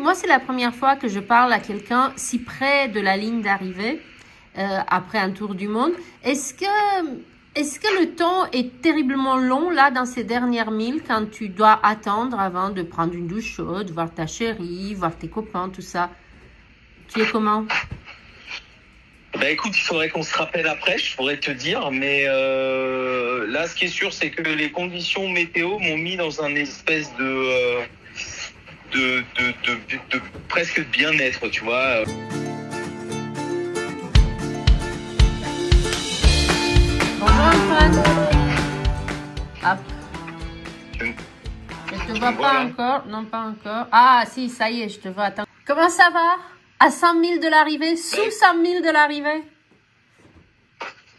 moi, c'est la première fois que je parle à quelqu'un si près de la ligne d'arrivée, après un tour du monde. Est-ce que le temps est terriblement long, là, dans ces dernières milles, quand tu dois attendre avant de prendre une douche chaude, voir ta chérie, voir tes copains, tout ça? Tu es comment? Bah écoute, il faudrait qu'on se rappelle après, je pourrais te dire, mais là, ce qui est sûr, c'est que les conditions météo m'ont mis dans un espèce de presque de bien-être, tu vois. Bonjour Antoine. Hop. Tu Je te me vois vois, pas là encore. Non, pas encore. Ah, si, ça y est, je te vois. Attends. Comment ça va? À 100 000 de l'arrivée? Sous 100 000 de l'arrivée?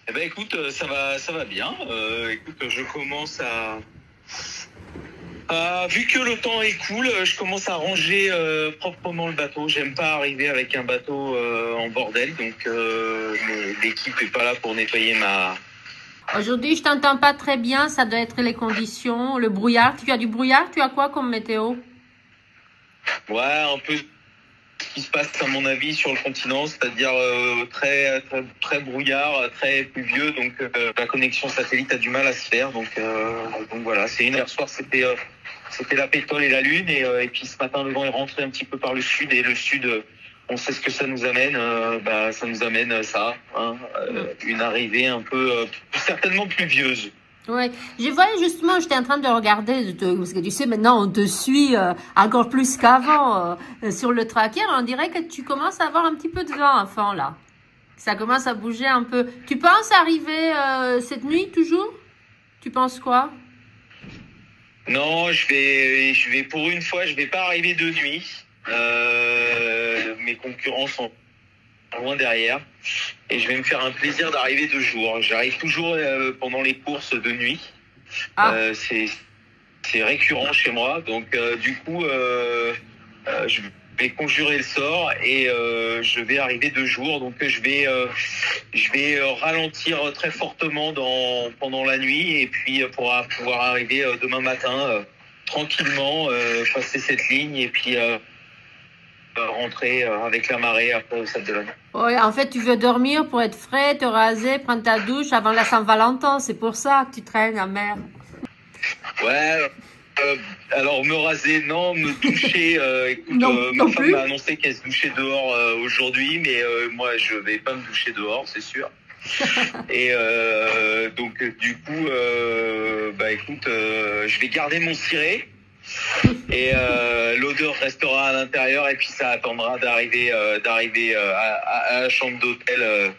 Eh ben écoute, ça va bien. Écoute, je commence vu que le temps est cool, je commence à ranger proprement le bateau. J'aime pas arriver avec un bateau en bordel, donc l'équipe est pas là pour nettoyer ma. Aujourd'hui, je t'entends pas très bien. Ça doit être les conditions, le brouillard. Tu as du brouillard? Tu as quoi comme météo? Ouais, un peu ce qui se passe à mon avis sur le continent, c'est-à-dire très brouillard, très pluvieux, donc la connexion satellite a du mal à se faire. Donc voilà, hier soir c'était la pétole et la lune, et puis ce matin le vent est rentré un petit peu par le sud, et le sud, on sait ce que ça nous amène. Ça nous amène une arrivée un peu certainement pluvieuse. Ouais, je voyais justement, j'étais en train de regarder, parce que tu sais, maintenant on te suit encore plus qu'avant sur le tracker. On dirait que tu commences à avoir un petit peu de vent à fond là. Ça commence à bouger un peu. Tu penses arriver cette nuit toujours? Tu penses quoi? Non, je vais pour une fois, je vais pas arriver de nuit. Mes concurrents sont loin derrière, et je vais me faire un plaisir d'arriver de jour. J'arrive toujours pendant les courses de nuit. C'est récurrent chez moi, donc du coup je vais conjurer le sort, et je vais arriver de jour. Donc je vais ralentir très fortement pendant la nuit, et puis pour pouvoir arriver demain matin tranquillement, passer cette ligne, et puis rentrer avec la marée après au Sable d'Olonne. Ouais, en fait, tu veux dormir pour être frais, te raser, prendre ta douche avant la Saint-Valentin. C'est pour ça que tu traînes la mer. Ouais. Alors me raser, non, me doucher. Écoute, Non ma femme plus. m'a annoncé qu'elle se douchait dehors aujourd'hui, mais moi je vais pas me doucher dehors, c'est sûr. Et donc du coup, écoute, je vais garder mon ciré, et l'odeur restera à l'intérieur, et puis ça attendra d'arriver à la chambre d'hôtel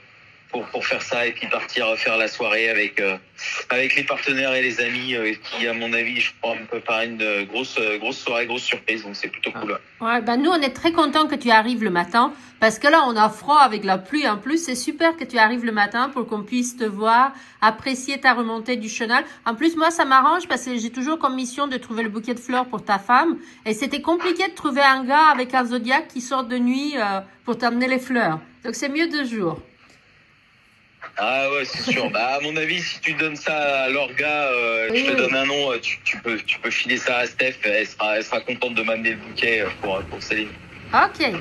pour faire ça, et puis partir faire la soirée avec les partenaires et les amis, qui, à mon avis, je crois, me préparent une grosse soirée, grosse surprise. Donc c'est plutôt cool. Ouais, nous, on est très contents que tu arrives le matin, parce que là, on a froid avec la pluie. En plus, c'est super que tu arrives le matin pour qu'on puisse te voir, apprécier ta remontée du chenal. En plus, moi, ça m'arrange parce que j'ai toujours comme mission de trouver le bouquet de fleurs pour ta femme. Et c'était compliqué de trouver un gars avec un Zodiac qui sort de nuit pour t'amener les fleurs. Donc, c'est mieux de jour. Ah ouais, c'est sûr. À mon avis, si tu donnes ça à l'orga, je te donne un nom, tu peux filer ça à Steph, elle sera contente de m'amener le bouquet pour Céline. Ok.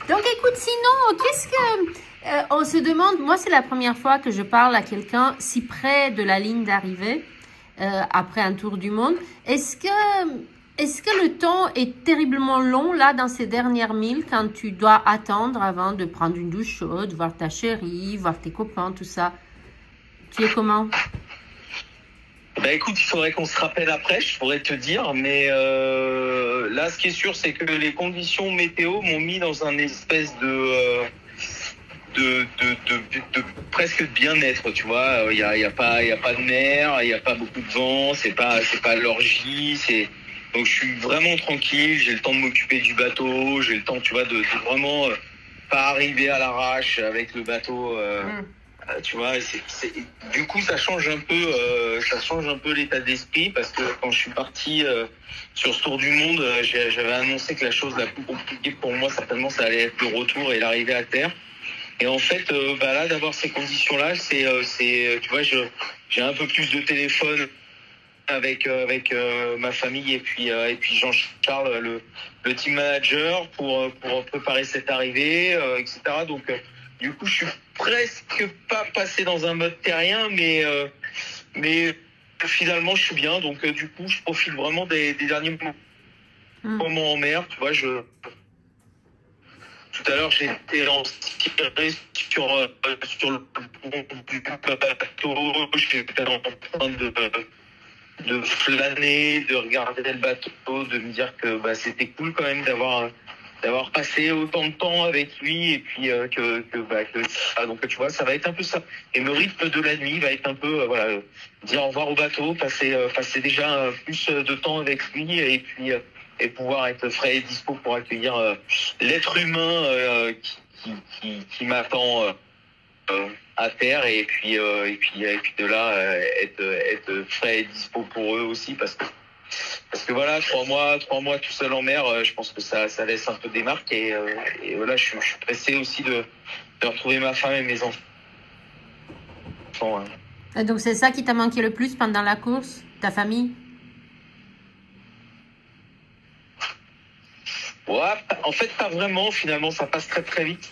Donc, écoute, sinon, qu'est-ce que... on se demande, moi, c'est la première fois que je parle à quelqu'un si près de la ligne d'arrivée, après un tour du monde. Est-ce que le temps est terriblement long, là, dans ces dernières milles, quand tu dois attendre avant de prendre une douche chaude, voir ta chérie, voir tes copains, tout ça? Tu es comment? Écoute, il faudrait qu'on se rappelle après, je pourrais te dire, mais là, ce qui est sûr, c'est que les conditions météo m'ont mis dans un espèce de presque de bien-être, tu vois. Il y a pas de mer, il y a pas beaucoup de vent, c'est pas l'orgie, donc je suis vraiment tranquille, j'ai le temps de m'occuper du bateau, j'ai le temps, tu vois, de vraiment pas arriver à l'arrache avec le bateau. Tu vois, du coup ça change un peu l'état d'esprit, parce que quand je suis parti sur ce tour du monde, j'avais annoncé que la chose la plus compliquée pour moi, certainement, ça allait être le retour et l'arrivée à terre. Et en fait, là, d'avoir ces conditions-là, tu vois, j'ai un peu plus de téléphone avec ma famille et puis Jean-Charles, le team manager, pour préparer cette arrivée, etc. Donc, du coup, je suis presque pas passé dans un mode terrien, mais finalement, je suis bien. Donc, du coup, je profite vraiment des derniers moments en mer. Tu vois, tout à l'heure, j'étais en tiré sur le pont du bateau. J'étais en train de flâner, de regarder le bateau, de me dire que c'était cool quand même d'avoir passé autant de temps avec lui et puis que ça. Donc tu vois, ça va être un peu ça. Et le rythme de la nuit va être un peu voilà, dire au revoir au bateau, passer déjà plus de temps avec lui et puis et pouvoir être frais et dispo pour accueillir l'être humain qui m'attend à terre et puis de là être frais et dispo pour eux aussi parce que voilà, 3 mois tout seul en mer, je pense que ça laisse un peu des marques et voilà, je suis pressé aussi de retrouver ma femme et mes enfants. Ouais. Et donc c'est ça qui t'a manqué le plus pendant la course, ta famille? Ouais, en fait pas vraiment, finalement ça passe très très vite.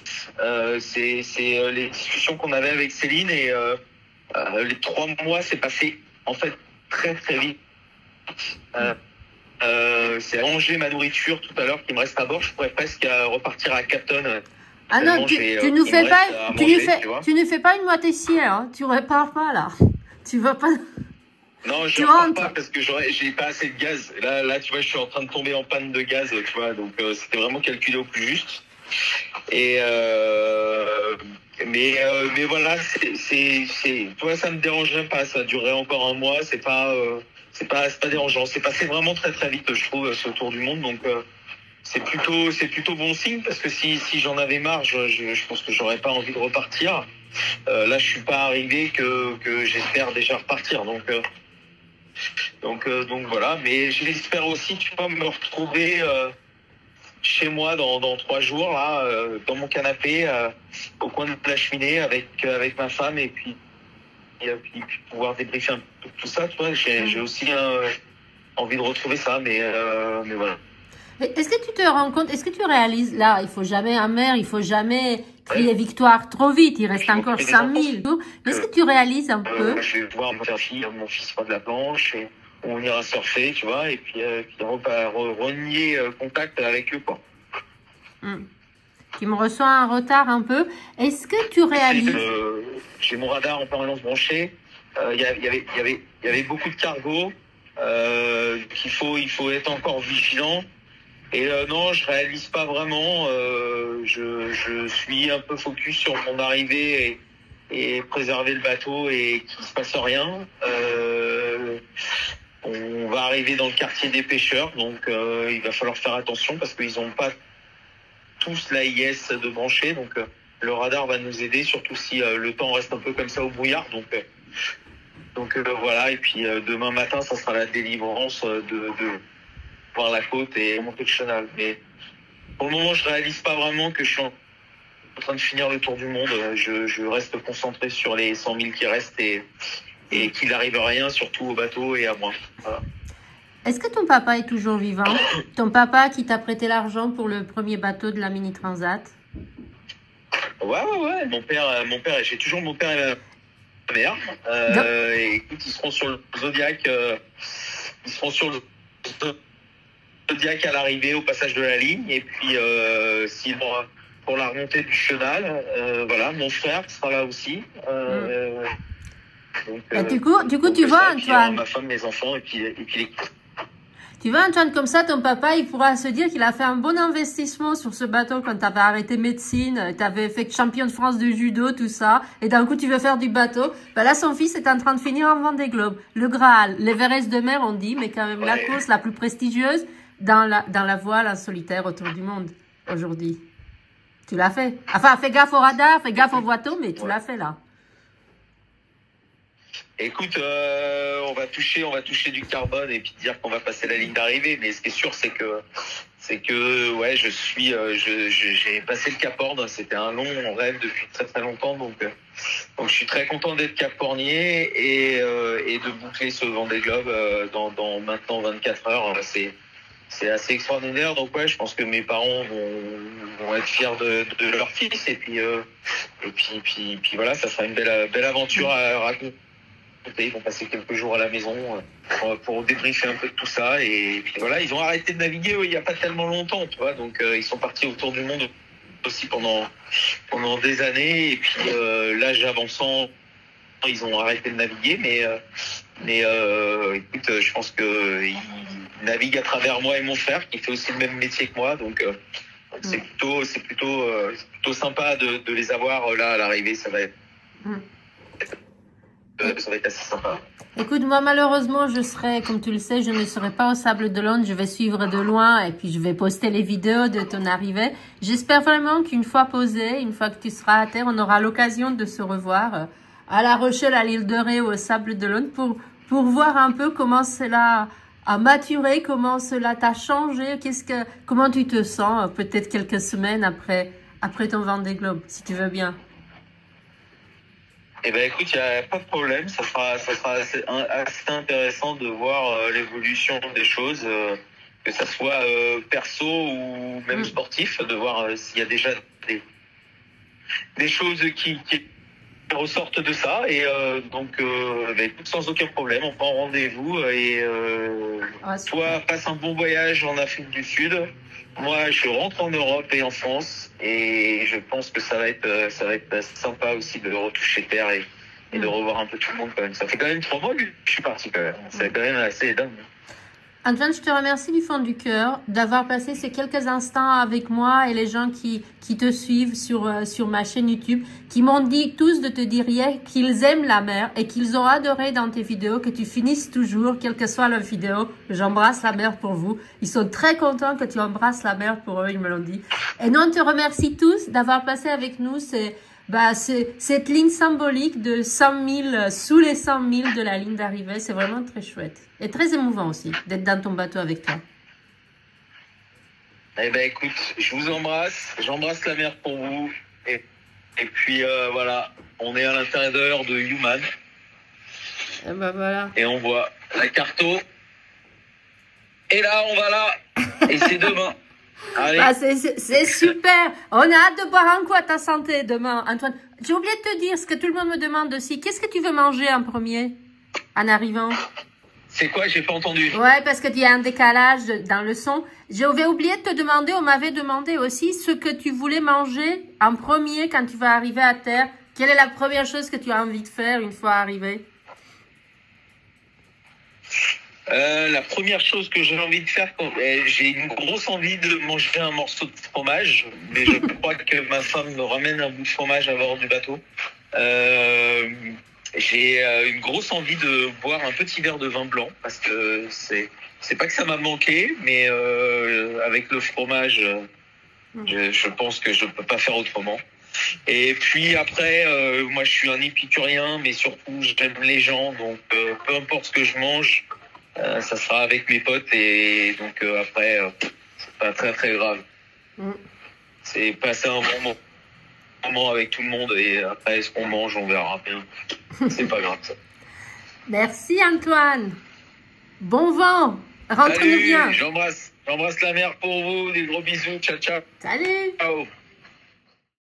C'est les discussions qu'on avait avec Céline et les 3 mois c'est passé en fait très très vite. C'est ranger ma nourriture tout à l'heure qui me reste à bord, je pourrais presque repartir à 4 tonnes. Ah non, tu nous fais pas une moitié hein, tu répares pas là. Tu vas pas. Non, je ne repars pas parce que j'ai pas assez de gaz. Là, tu vois, je suis en train de tomber en panne de gaz, tu vois. Donc, c'était vraiment calculé au plus juste. Et mais voilà, tu vois, ça me dérangerait pas. Ça durerait encore un mois. C'est pas dérangeant. C'est passé vraiment très très vite, je trouve, ce tour du monde. Donc, c'est plutôt bon signe parce que si j'en avais marre, je pense que j'aurais pas envie de repartir. Là, je suis pas arrivé que j'espère déjà repartir. Donc voilà, mais j'espère aussi, tu vois, me retrouver chez moi dans 3 jours, là, dans mon canapé, au coin de la cheminée avec ma femme et puis pouvoir débriefer un peu tout ça, tu vois. J'ai aussi envie de retrouver ça, mais voilà. Est-ce que tu te rends compte, est-ce que tu réalises, là, il faut jamais il faut jamais crier victoire trop vite, il reste encore 5000. Mais est-ce que tu réalises un peu? Je vais voir mon fils prendre de la planche et on ira surfer, tu vois, et puis renier contact avec eux, quoi. Qui me reçoit un retard un peu. Est-ce que tu réalises? J'ai mon radar en permanence branché. Il y avait beaucoup de cargo. Il faut être encore vigilant. Et non, je réalise pas vraiment. Je suis un peu focus sur mon arrivée et préserver le bateau et qu'il se passe rien. On va arriver dans le quartier des pêcheurs, donc il va falloir faire attention parce qu'ils n'ont pas tous l'AIS de brancher, donc le radar va nous aider, surtout si le temps reste un peu comme ça au brouillard. Donc voilà, et puis demain matin, ça sera la délivrance de voir la côte et monter le chenal. Mais pour le moment, je réalise pas vraiment que je suis en train de finir le tour du monde. Je reste concentré sur les 100 000 qui restent et qu'il n'arrive rien, surtout au bateau et à moi. Voilà. Est-ce que ton papa est toujours vivant? Ton papa qui t'a prêté l'argent pour le premier bateau de la Mini Transat? Ouais. Mon père, j'ai toujours mon père et ma mère. Et écoute, ils seront sur le Zodiac. Zodiac à l'arrivée, au passage de la ligne. Et puis, pour la remontée du chenal, voilà, mon frère sera là aussi. Donc, du coup, tu vois, Antoine. Ma femme, mes enfants, et puis l'équipe. Tu vois, Antoine, comme ça, ton papa, il pourra se dire qu'il a fait un bon investissement sur ce bateau quand tu avais arrêté médecine, tu avais fait champion de France de judo, tout ça, et d'un coup, tu veux faire du bateau. Ben là, son fils est en train de finir en Vendée Globe. Le Graal, l'Everest de mer, on dit, mais quand même la course la plus prestigieuse dans la voile en solitaire autour du monde, aujourd'hui. Tu l'as fait. Enfin, fais gaffe au radar, fais gaffe au bateau, mais tu l'as fait, là. Écoute, on va toucher du carbone et puis dire qu'on va passer la ligne d'arrivée. Mais ce qui est sûr, c'est que, ouais, j'ai passé le Cap Horn. C'était un long rêve depuis très très longtemps. Donc je suis très content d'être Cap-Hornier et de boucler ce Vendée Globe dans maintenant 24 heures. C'est assez extraordinaire. Donc ouais, je pense que mes parents vont être fiers de leur fils et puis voilà, ça sera une belle aventure à raconter. Ils vont passer quelques jours à la maison pour débriefer un peu de tout ça et puis voilà, ils ont arrêté de naviguer il y a pas tellement longtemps, tu vois. Donc ils sont partis autour du monde aussi pendant des années et puis l'âge avançant, ils ont arrêté de naviguer, mais écoute, je pense que ils naviguent à travers moi et mon frère qui fait aussi le même métier que moi, donc c'est plutôt sympa de les avoir là à l'arrivée. Ça va être assez sympa. Écoute, moi, malheureusement, je serai, comme tu le sais, je ne serai pas au Sable d'Olonne. Je vais suivre de loin et puis je vais poster les vidéos de ton arrivée. J'espère vraiment qu'une fois posé, une fois que tu seras à terre, on aura l'occasion de se revoir à La Rochelle, à l'île de Ré ou au Sable d'Olonne pour voir un peu comment cela a maturé, comment cela t'a changé, comment tu te sens, peut-être quelques semaines après ton Vendée Globe, si tu veux bien. Eh ben écoute, il n'y a pas de problème, ça sera assez intéressant de voir l'évolution des choses, que ça soit perso ou même sportif, de voir s'il y a déjà des choses qui ressortent de ça. Et donc, écoute, sans aucun problème, on prend rendez-vous et toi, passe un bon voyage en Afrique du Sud. Moi, je rentre en Europe et en France et je pense que ça va être sympa aussi de retoucher terre et de revoir un peu tout le monde quand même. Ça fait quand même 3 mois que je suis parti quand même. C'est quand même assez dingue. Antoine, je te remercie du fond du cœur d'avoir passé ces quelques instants avec moi et les gens qui te suivent sur ma chaîne YouTube, qui m'ont dit tous de te dire hier qu'ils aiment la mer et qu'ils ont adoré dans tes vidéos, que tu finisses toujours, quelle que soit la vidéo, j'embrasse la mer pour vous. Ils sont très contents que tu embrasses la mer pour eux, ils me l'ont dit. Et nous, on te remercie tous d'avoir passé avec nous cette ligne symbolique de 100 000, sous les 100 000 de la ligne d'arrivée. C'est vraiment très chouette. Et très émouvant aussi, d'être dans ton bateau avec toi. Eh ben, écoute, je vous embrasse. J'embrasse la mer pour vous. Et puis, voilà, on est à l'intérieur de Human. Et ben voilà. Et on voit la Carto. Et là, on va là. Et c'est demain. Bah, c'est super. On a hâte de boire un coup à ta santé demain, Antoine. J'ai oublié de te dire ce que tout le monde me demande aussi. Qu'est-ce que tu veux manger en premier, en arrivant? C'est quoi? J'ai pas entendu. Ouais, parce qu'il y a un décalage dans le son. J'avais oublié de te demander, on m'avait demandé aussi ce que tu voulais manger en premier quand tu vas arriver à terre. Quelle est la première chose que tu as envie de faire une fois arrivé? La première chose que j'ai envie de faire, j'ai une grosse envie de manger un morceau de fromage, mais je crois que ma femme me ramène un bout de fromage à bord du bateau. J'ai une grosse envie de boire un petit verre de vin blanc, parce que c'est pas que ça m'a manqué, mais avec le fromage, je pense que je peux pas faire autrement. Et puis après, moi je suis un épicurien, mais surtout j'aime les gens, donc peu importe ce que je mange, ça sera avec mes potes et donc après, c'est pas très très grave. C'est passer un bon moment avec tout le monde et après ce qu'on mange, on verra bien. C'est pas grave ça. Merci Antoine. Bon vent. Rentre-nous bien. J'embrasse la mer pour vous. Des gros bisous. Ciao, ciao. Salut. Ciao.